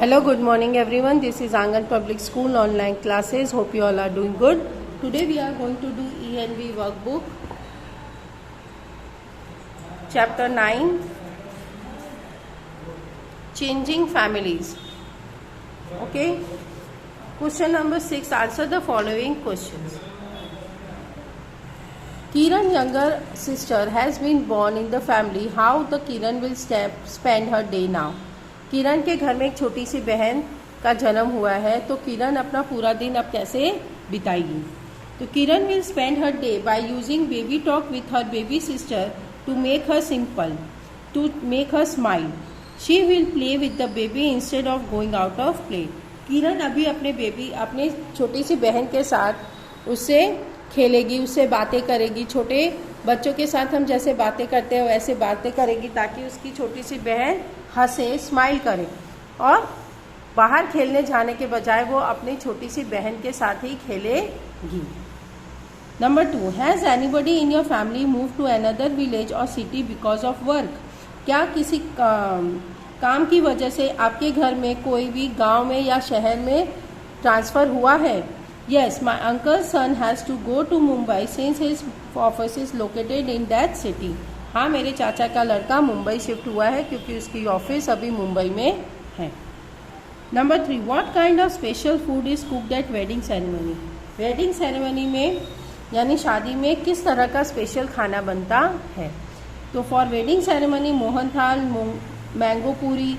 Hello, good morning everyone. This is Angan Public School online classes. Hope you all are doing good. Today we are going to do ENV workbook. Chapter 9, Changing Families. Okay. Question number 6. Answer the following questions. Kiran's younger sister has been born in the family. How the Kiran will spend her day now? किरण के घर में एक छोटी सी बहन का जन्म हुआ है, तो किरण अपना पूरा दिन अब कैसे बिताएगी? तो Kiran will spend her day by using baby talk with her baby sister to make her simple, to make her smile. She will play with the baby instead of going out of play. Kiran अभी अपने छोटी सी बहन के साथ उससे खेलेगी, उससे बातें करेगी. छोटे बच्चों के साथ हम जैसे बातें करते हैं वैसे बातें करेगी, ताकि उसकी छोटी सी बहन हंसे, स्माइल करे, और बाहर खेलने जाने के बजाय वो अपनी छोटी सी बहन के साथ ही खेलेगी. Number 2. Has anybody in your family move to another village और सिटी बिकॉज ऑफ वर्क? क्या किसी काम की वजह से आपके घर में कोई भी गांव में या शहर में ट्रांसफ़र हुआ है? Yes, my uncle's son has to go to Mumbai since his office is located in that city. हाँ, मेरे चाचा का लड़का मुंबई शिफ्ट हुआ है क्योंकि उसकी ऑफिस अभी मुंबई में है. Number 3. What kind of special food is cooked at wedding ceremony? Wedding ceremony में यानी शादी में किस तरह का स्पेशल खाना बनता है? तो for wedding ceremony mohanthal, mango puri,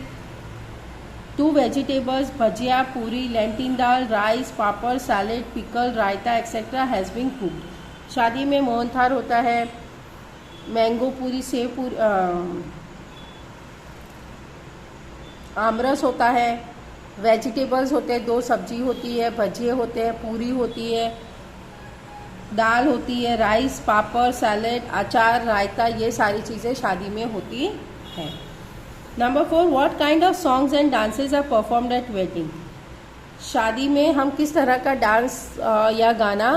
2 vegetables, bhajiya, puri, lentil dal, rice, papad, salad, pickle, raita etcetera has been cooked. शादी में मोहनथाल होता है, मैंगो पूरी, सेव पूरी, आमरस होता है, वेजिटेबल्स होते हैं, 2 सब्जी होती है, भजिए होते हैं, पूरी होती है, दाल होती है, राइस, पापड़, सैलेड, अचार, रायता, ये सारी चीज़ें शादी में होती हैं. Number 4. What kind of songs and dances are performed at wedding? शादी में हम किस तरह का डांस या गाना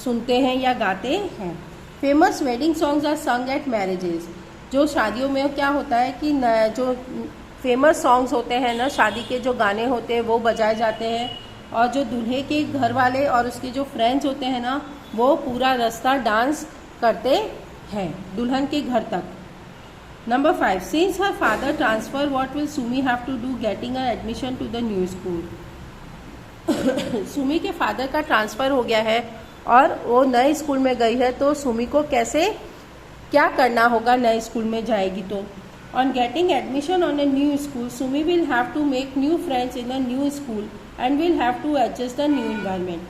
सुनते हैं या गाते हैं? फेमस वेडिंग सॉन्ग्स आर संग एट मैरिजेस. जो शादियों में क्या होता है कि जो फेमस सॉन्ग्स होते हैं ना, शादी के जो गाने होते हैं वो बजाए जाते हैं, और जो दूल्हे के घर वाले और उसके जो फ्रेंड्स होते हैं ना, वो पूरा रास्ता डांस करते हैं दुल्हन के घर तक. Number 5. Since her father transfer, what will Sumi have to do getting her admission to the new school? Sumi के फादर का ट्रांसफ़र हो गया है और वो नए स्कूल में गई है, तो सुमी को क्या करना होगा नए स्कूल में जाएगी तो? On getting admission on a new school, Sumi will have to make new friends in a new school and will have to adjust the new environment.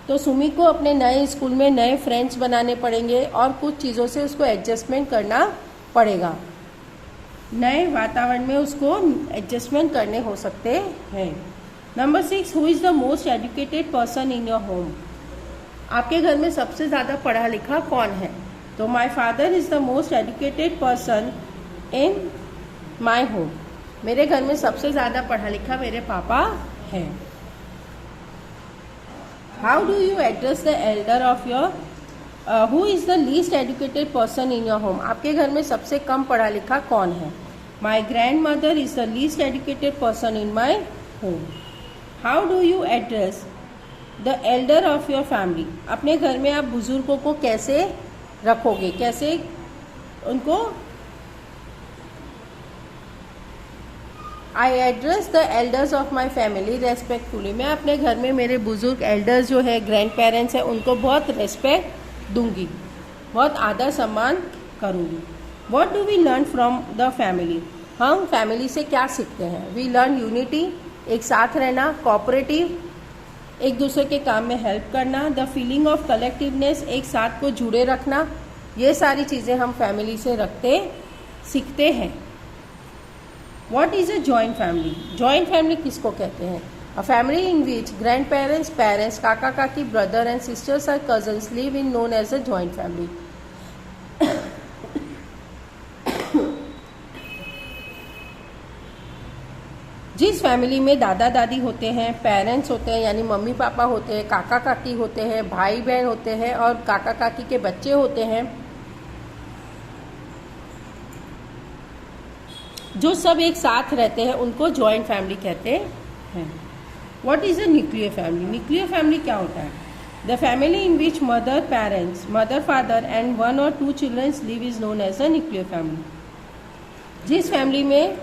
तो सुमी को अपने नए स्कूल में नए फ्रेंड्स बनाने पड़ेंगे और कुछ चीज़ों से उसको एडजस्टमेंट करना पड़ेगा. नए वातावरण में उसको एडजस्टमेंट करने हो सकते हैं. Number 6. Who is the most educated person in your home? आपके घर में सबसे ज़्यादा पढ़ा लिखा कौन है? तो my father is the most educated person in my home. मेरे घर में सबसे ज़्यादा पढ़ा लिखा मेरे पापा हैं. How do you address the elder of your who is the least educated person in your home? आपके घर में सबसे कम पढ़ा लिखा कौन है? My grand mother is the least educated person in my home. How do you address the elder of your family? अपने घर में आप बुजुर्गों को कैसे रखोगे, कैसे उनको? I address the elders of my family respectfully. मैं अपने घर में मेरे बुजुर्ग एल्डर्स जो है, ग्रैंड पेरेंट्स हैं, उनको बहुत रेस्पेक्ट दूंगी, बहुत आदर सम्मान करूंगी. What do we learn from the family? हम फैमिली से क्या सीखते हैं? वी लर्न यूनिटी, एक साथ रहना, कोऑपरेटिव, एक दूसरे के काम में हेल्प करना, द फीलिंग ऑफ कलेक्टिवनेस, एक साथ को जुड़े रखना. ये सारी चीज़ें हम फैमिली से सीखते हैं. What is a joint family? Joint family किसको कहते हैं? A family in which grandparents, parents, kaka kaki, brother and sisters or cousins live in known as a joint family. जिस फैमिली में दादा दादी होते हैं, पेरेंट्स होते हैं यानी मम्मी पापा होते हैं, काका काकी होते हैं, भाई बहन होते हैं और काका काकी के बच्चे होते हैं, जो सब एक साथ रहते हैं उनको जॉइंट फैमिली कहते हैं। What is a nuclear family? Nuclear family क्या होता है? The family in which mother father and 1 or 2 children live is known as a nuclear family. जिस फैमिली में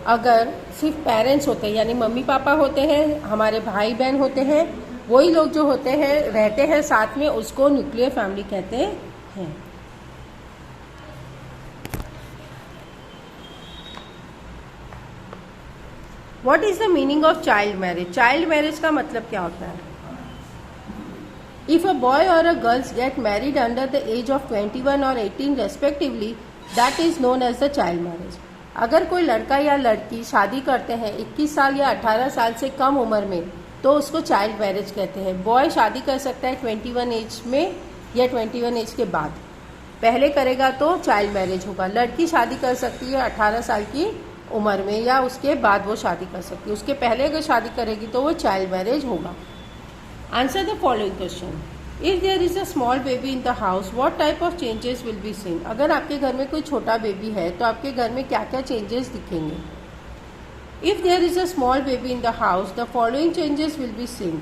अगर सिर्फ पेरेंट्स होते हैं, यानी मम्मी पापा होते हैं, हमारे भाई बहन होते हैं, वही लोग जो होते हैं रहते हैं साथ में, उसको न्यूक्लियर फैमिली कहते हैं। What is the meaning of child marriage? Child marriage का मतलब क्या होता है? इफ अ बॉय और a girls get married under the age of 21 और 18 respectively, that is known as the child marriage. अगर कोई लड़का या लड़की शादी करते हैं 21 साल या 18 साल से कम उम्र में, तो उसको चाइल्ड मैरिज कहते हैं। बॉय शादी कर सकता है 21 एज में या 21 एज के बाद। पहले करेगा तो चाइल्ड मैरिज होगा। लड़की शादी कर सकती है 18 साल की उम्र में, या उसके बाद वो शादी कर सकती है। उसके पहले अगर शादी करेगी तो वो चाइल्ड मैरिज होगा। Answer the following question. If there is a small baby in the house, what type of changes will be seen? अगर आपके घर में कोई छोटा बेबी है तो आपके घर में क्या क्या चेंजेस दिखेंगे? If there is a small baby in the house, the following changes will be seen.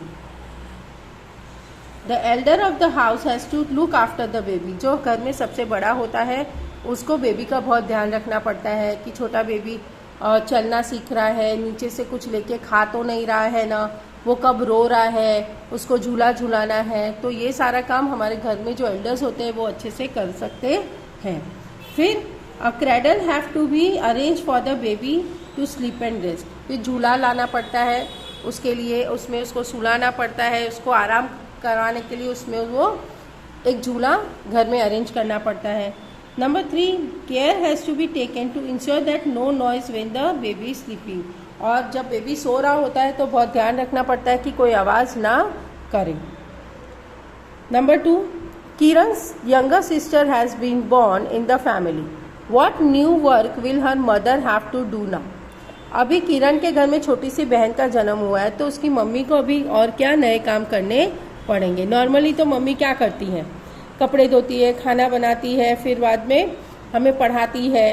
The elder of the house has to look after the baby. जो घर में सबसे बड़ा होता है उसको बेबी का बहुत ध्यान रखना पड़ता है कि छोटा बेबी चलना सीख रहा है, नीचे से कुछ लेके खा तो नहीं रहा है ना, वो कब रो रहा है, उसको झूला झूलाना है। तो ये सारा काम हमारे घर में जो एल्डर्स होते हैं वो अच्छे से कर सकते हैं। फिर a cradle have to be arrange for the baby to sleep and rest. फिर झूला लाना पड़ता है उसके लिए, उसमें उसको सुलाना पड़ता है, उसको आराम करवाने के लिए उसमें वो एक झूला घर में अरेंज करना पड़ता है। Number 3, care has to be taken to ensure that no noise when the baby sleeping. और जब बेबी सो रहा होता है तो बहुत ध्यान रखना पड़ता है कि कोई आवाज़ ना करे। Number 2, किरण's younger sister has been born in the family. What new work will her mother have to do now? अभी किरण के घर में छोटी सी बहन का जन्म हुआ है तो उसकी मम्मी को अभी और क्या नए काम करने पड़ेंगे। नॉर्मली तो मम्मी क्या करती हैं? कपड़े धोती है, खाना बनाती है, फिर बाद में हमें पढ़ाती है,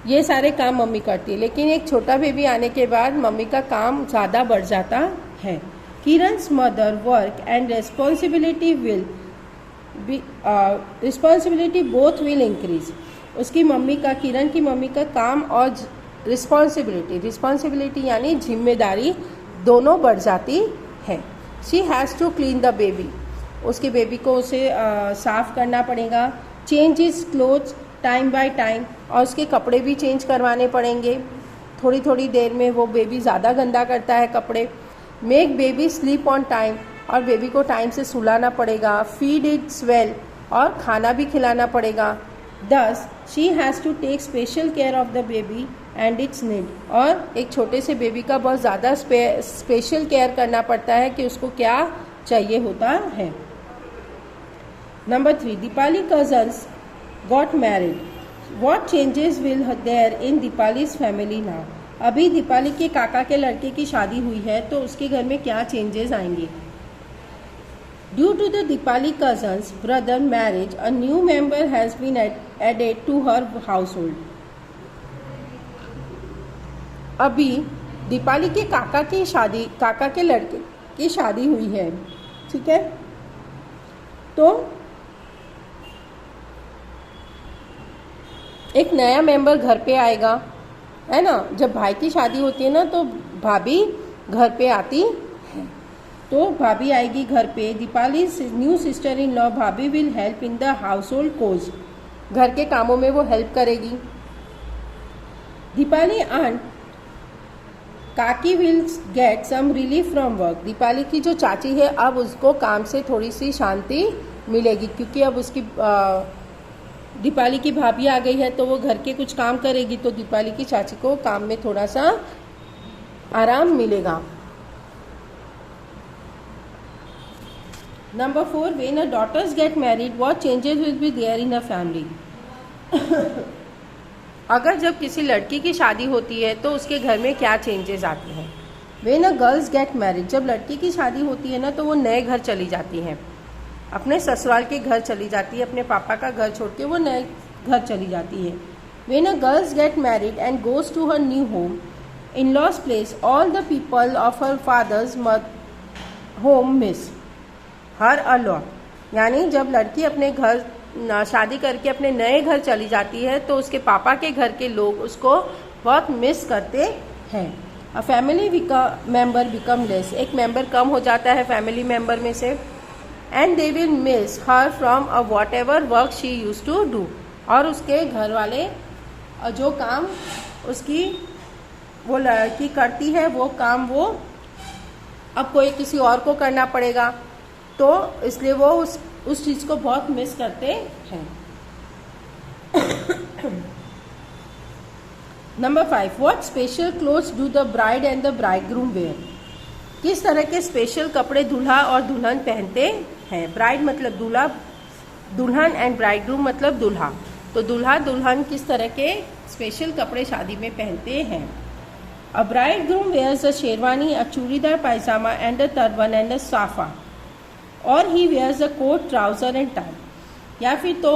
ये सारे काम मम्मी करती है। लेकिन एक छोटा बेबी आने के बाद मम्मी का काम ज़्यादा बढ़ जाता है। किरण's mother work and responsibility both will increase. उसकी मम्मी का, किरण की मम्मी का काम और रिस्पॉन्सिबिलिटी यानी जिम्मेदारी दोनों बढ़ जाती है। She has to clean the baby. उसके बेबी को उसे साफ करना पड़ेगा। Change is clothes time by time, और उसके कपड़े भी चेंज करवाने पड़ेंगे। थोड़ी थोड़ी देर में वो बेबी ज़्यादा गंदा करता है कपड़े। Make baby sleep on time, और बेबी को टाइम से सुलाना पड़ेगा। फीड इट्स वेल, और खाना भी खिलाना पड़ेगा। Thus she has to take special care of the baby and its need, और एक छोटे से बेबी का बहुत ज़्यादा स्पेशल केयर करना पड़ता है कि उसको क्या चाहिए होता है। Number 3, Deepali cousins got married. What changes will there in Deepali's family now? अभी दीपाली के काका के लड़के की शादी हुई है तो उसके घर में क्या चेंजेस आएंगे? Due to the Deepali cousin's brother marriage, a new member has been added to her हाउस होल्ड। अभी दीपाली के काका के लड़के की शादी हुई है, ठीक है? तो एक नया मेंबर घर पे आएगा, है ना? जब भाई की शादी होती है ना तो भाभी घर पे आती है, तो भाभी आएगी घर पे। Deepali new sister in law bhabhi will help in the household cause. घर के कामों में वो हेल्प करेगी। Deepali aunt kaki will get some relief from work. Deepali की जो चाची है अब उसको काम से थोड़ी सी शांति मिलेगी, क्योंकि अब उसकी दीपाली की भाभी आ गई है तो वो घर के कुछ काम करेगी, तो दीपाली की चाची को काम में थोड़ा सा आराम मिलेगा। Number 4, when a daughters get married what changes will be there in a family. अगर जब किसी लड़की की शादी होती है तो उसके घर में क्या चेंजेस आते हैं? When a girls get married, जब लड़की की शादी होती है ना तो वो नए घर चली जाती हैं, अपने ससुराल के घर चली जाती है, अपने पापा का घर छोड़ के वो नए घर चली जाती है। When a girl gets married and goes to her new home, in-laws place, all the people of her father's home miss her a lot. यानी जब लड़की अपने घर शादी करके अपने नए घर चली जाती है तो उसके पापा के घर के लोग उसको बहुत मिस करते हैं. A family member become less, एक मेंबर कम हो जाता है फैमिली मेंबर में से. And they will miss her from a whatever work she used to do, और उसके घर वाले जो काम उसकी वो लड़की करती है वो काम वो अब कोई किसी और को करना पड़ेगा, तो इसलिए वो उस चीज़ को बहुत मिस करते हैं. Number 5, what special clothes do the bride and the bridegroom wear. किस तरह के स्पेशल कपड़े दूल्हा और दुल्हन पहनते हैं. ब्राइड मतलब दूल्हा, दुल्हन एंड ब्राइडग्रूम मतलब दूल्हा. तो दूल्हा दुल्हन किस तरह के स्पेशल कपड़े शादी में पहनते हैं. A bridegroom wears a sherwani, a churidar pyjama and a turban and a safa, और he wears a coat, trouser and tie. या फिर तो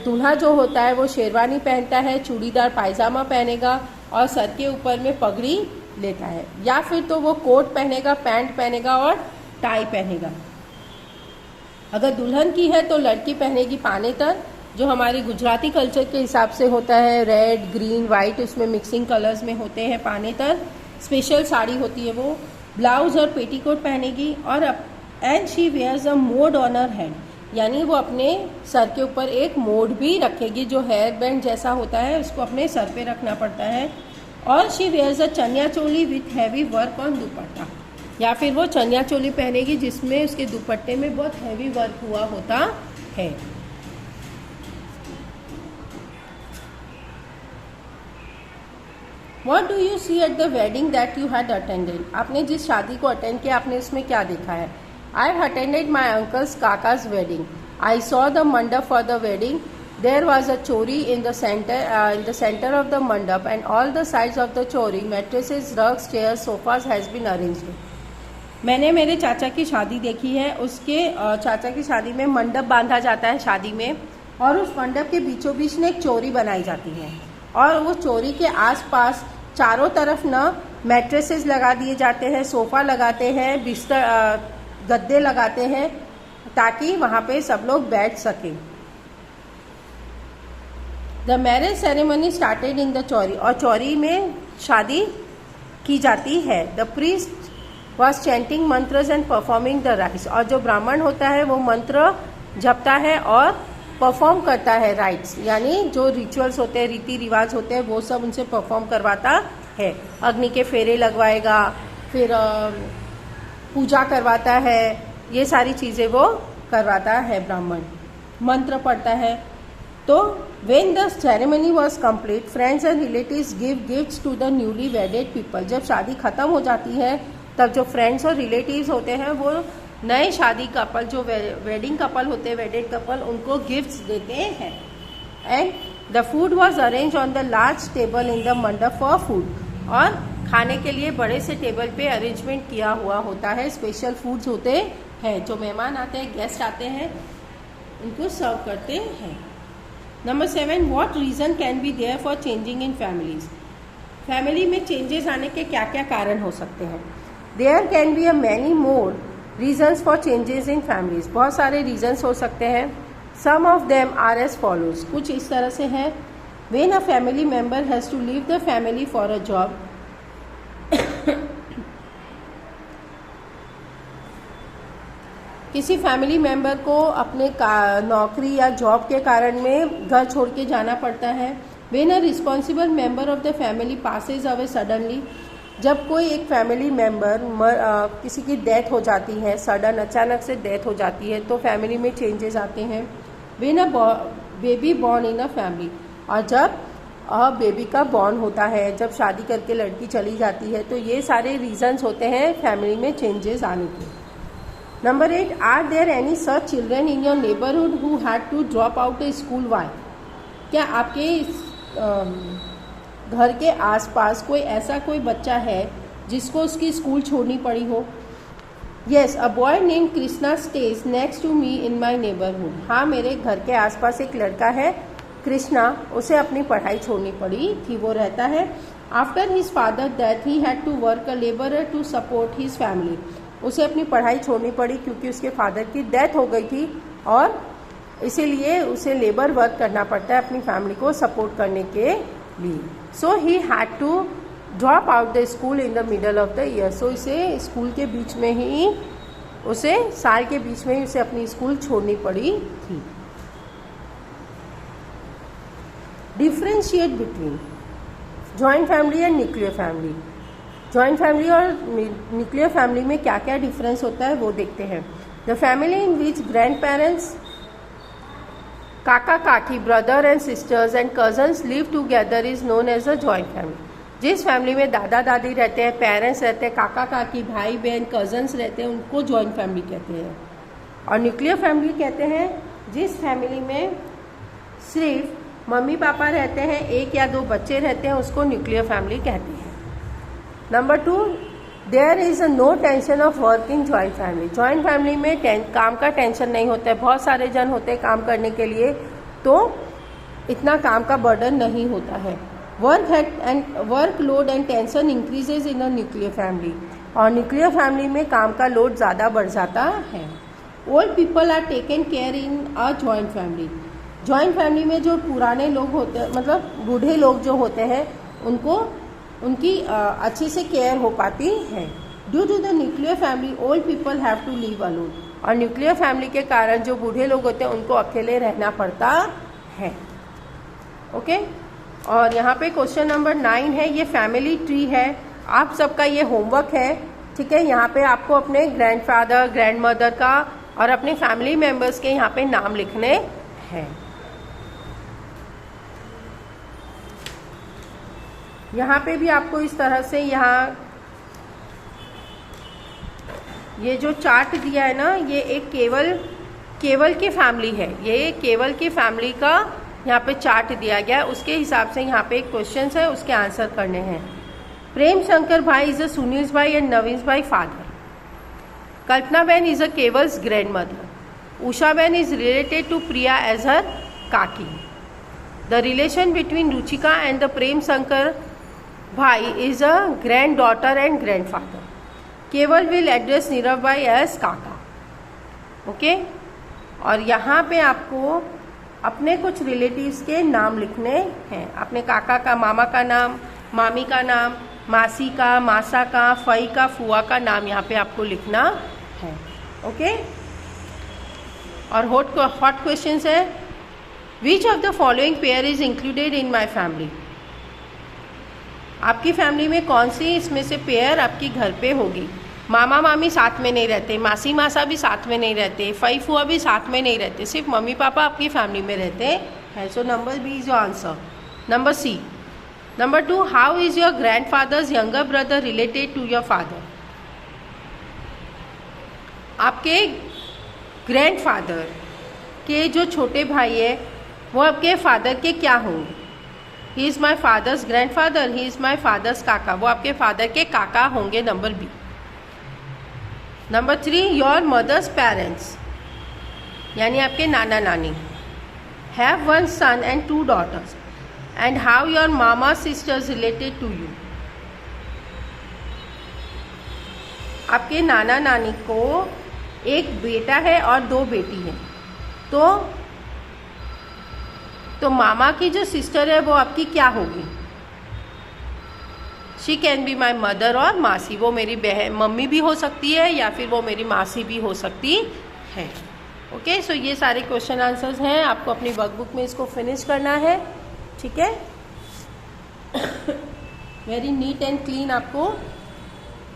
दूल्हा जो होता है वो शेरवानी पहनता है, चूड़ीदार पायजामा पहनेगा और सर के ऊपर में पगड़ी लेता है, या फिर तो वो कोट पहनेगा, पैंट पहनेगा और टाई पहनेगा. अगर दुल्हन की है तो लड़की पहनेगी पानेतर, जो हमारे गुजराती कल्चर के हिसाब से होता है रेड, ग्रीन, वाइट, उसमें मिक्सिंग कलर्स में होते हैं पानेतर. स्पेशल साड़ी होती है वो. ब्लाउज और पेटीकोट पहनेगी. और एंड शी वेयर्स अ मोड ऑन हर हेड, यानी वो अपने सर के ऊपर एक मोड भी रखेगी, जो हेयर बैंड जैसा होता है उसको अपने सर पे रखना पड़ता है. और she wears a chaniya choli with heavy work on dupatta, या फिर वो चनिया चोली पहनेगी जिसमें उसके दुपट्टे में बहुत हैवी वर्क हुआ होता है. What do you see at the wedding that you had attended? आपने जिस शादी को अटेंड किया आपने उसमें क्या देखा है. I have attended my uncle's kaka's wedding. I saw the mandap for the wedding. There was a chori in the center of the mandap, and all the sides of the chori, mattresses, rugs, chairs, sofas has been arranged. मैंने मेरे चाचा की शादी देखी है. उसके चाचा की शादी में मंडप बांधा जाता है शादी में, और उस मंडप के बीचों बीच में एक चोरी बनाई जाती है, और वो चोरी के आसपास चारों तरफ ना मैट्रेसेस लगा दिए जाते हैं, सोफा लगाते हैं, बिस्तर गद्दे लगाते हैं, ताकि वहाँ पे सब लोग बैठ सकें. The marriage ceremony started in the Chauri, और चौरी में शादी की जाती है. The priest was chanting मंत्रस and performing the rights, और जो ब्राह्मण होता है वो मंत्र जपता है और परफॉर्म करता है राइट्स, यानी जो रिचुअल्स होते हैं, रीति रिवाज होते हैं, वो सब उनसे परफॉर्म करवाता है. अग्नि के फेरे लगवाएगा, फिर पूजा करवाता है, ये सारी चीज़ें वो करवाता है ब्राह्मण. मंत्र पढ़ता है. तो when the ceremony was complete, friends and relatives give gifts to the newly wedded people. जब शादी खत्म हो जाती है तब जो फ्रेंड्स और रिलेटिव्स होते हैं वो नए शादी कपल, जो वेडिंग कपल होते हैं, वेडेड कपल, उनको गिफ्ट्स देते हैं. And the food was arrange on the large table in the मंडप फॉर फूड, और खाने के लिए बड़े से टेबल पे अरेंजमेंट किया हुआ होता है. स्पेशल फूड्स होते हैं, जो मेहमान आते हैं, गेस्ट आते हैं, उनको सर्व करते हैं. Number 7, what reason can be there for changing in families. Family में चेंजेस आने के क्या क्या कारण हो सकते हैं. There can be a many more reasons for changes in families. बहुत सारे रीजन्स हो सकते हैं. Some of them are as follows, कुछ इस तरह से है. When a family member has to leave the family for a job, किसी फैमिली मेम्बर को अपने नौकरी या जॉब के कारण में घर छोड़ के जाना पड़ता है. When a responsible member of the family Passage away suddenly, जब कोई एक फैमिली मेम्बर किसी की डेथ हो जाती है, सडन अचानक से डेथ हो जाती है, तो फैमिली में चेंजेस आते हैं. When a baby born in a family, और जब बेबी का बॉर्न होता है, जब शादी करके लड़की चली जाती है, तो ये सारे रीजंस होते हैं फैमिली में चेंजेस आने के. Number 8, are there any such children in your neighbourhood who had to drop out a school. Why, क्या आपके घर के आसपास कोई ऐसा कोई बच्चा है जिसको उसकी स्कूल छोड़नी पड़ी हो. Yes, a boy name Krishna stays next to me in my neighbourhood. हाँ, मेरे घर के आसपास एक लड़का है कृष्णा, उसे अपनी पढ़ाई छोड़नी पड़ी थी। वो रहता है after his father death he had to work a labourer to support his family. उसे अपनी पढ़ाई छोड़नी पड़ी क्योंकि उसके फादर की डेथ हो गई थी और इसीलिए उसे लेबर वर्क करना पड़ता है अपनी फैमिली को सपोर्ट करने के लिए। So he had to drop out the school in the middle of the year. So इसे स्कूल के बीच में ही उसे साल के बीच में ही उसे अपनी स्कूल छोड़नी पड़ी थी। Differentiate between joint family and nuclear family. Joint family और न्यूक्लियर फैमिली में क्या क्या डिफरेंस होता है वो देखते हैं। The family in which grandparents, काका काकी, brother and sisters and cousins live together is known as a joint family. जिस फैमिली में दादा दादी रहते हैं, पेरेंट्स रहते हैं, काका काकी, भाई बहन, कजन्स रहते हैं, उनको जॉइंट फैमिली कहते हैं। और न्यूक्लियर फैमिली कहते हैं जिस फैमिली में सिर्फ मम्मी पापा रहते हैं, एक या दो बच्चे रहते हैं, उसको न्यूक्लियर फैमिली कहते हैं। Number 2, there is a no tension of work in joint family. Joint family में काम का टेंशन नहीं होता है, बहुत सारे जन होते हैं काम करने के लिए, तो इतना काम का बर्डन नहीं होता है। Work load and tension increases in a nuclear family. और न्यूक्लियर फैमिली में काम का लोड ज़्यादा बढ़ जाता है। Old people are taken care in a joint family. Joint family में जो पुराने लोग होते हैं, मतलब बूढ़े लोग जो होते हैं, उनकी अच्छे से केयर हो पाती है। Due to the nuclear family old people have to live alone. और न्यूक्लियर फैमिली के कारण जो बूढ़े लोग होते हैं उनको अकेले रहना पड़ता है। ओके, और यहाँ पे क्वेश्चन नंबर 9 है, ये फैमिली ट्री है। आप सबका ये होमवर्क है, ठीक है। यहाँ पे आपको अपने ग्रैंडफादर, ग्रैंडमदर का और अपने फैमिली मेम्बर्स के यहाँ पे नाम लिखने हैं। यहाँ पे भी आपको इस तरह से यहाँ ये जो चार्ट दिया है ना, ये एक केवल की फैमिली है। ये केवल की फैमिली का यहाँ पे चार्ट दिया गया है, उसके हिसाब से यहाँ पे एक क्वेश्चन है, उसके आंसर करने हैं। प्रेम शंकर भाई इज अ सुनील भाई एंड नवीन भाई father. Kalpana behen is a Keval's grandmother. Usha behen is related to Priya as her kaki. The relation between Ruchika and the Prem Shankar bhai is a granddaughter and grandfather. Keval will address Nirav bhai as काका। ओके, और यहाँ पे आपको अपने कुछ रिलेटिव्स के नाम लिखने हैं। अपने काका का, मामा का नाम, मामी का नाम, मासी का, मासा का, फई का, फुआ का नाम यहाँ पे आपको लिखना है। ओके, और हॉट क्वेश्चन है, which of the following pair is included in my family. आपकी फैमिली में कौन सी इसमें से पेयर आपकी घर पे होगी। मामा मामी साथ में नहीं रहते, मासी मासा भी साथ में नहीं रहते, फई फुआ भी साथ में नहीं रहते, सिर्फ मम्मी पापा आपकी फैमिली में रहते हैं। So number B is your answer. Number C. Number 2, how is your grandfather's younger brother related to your father. आपके ग्रैंडफादर के जो छोटे भाई है वो आपके फादर के क्या होंगे। He is my father's grandfather, he is my father's काका, वो आपके फादर के काका होंगे। Number B. Number 3, your mother's parents यानी आपके नाना नानी have 1 son and 2 daughters and how your मामा सिस्टर्स रिलेटेड टू यू। आपके नाना नानी को एक बेटा है और 2 बेटी है, तो मामा की जो सिस्टर है वो आपकी क्या होगी। She can be my mother और मासी। वो मेरी बहन, मम्मी भी हो सकती है या फिर वो मेरी मासी भी हो सकती है। ओके, सो ये सारे क्वेश्चन आंसर्स हैं। आपको अपनी वर्कबुक में इसको फिनिश करना है, ठीक है। वेरी नीट एंड क्लीन आपको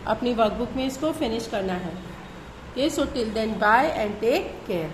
अपनी वर्कबुक में इसको फिनिश करना है। Okay, so till then bye and take care.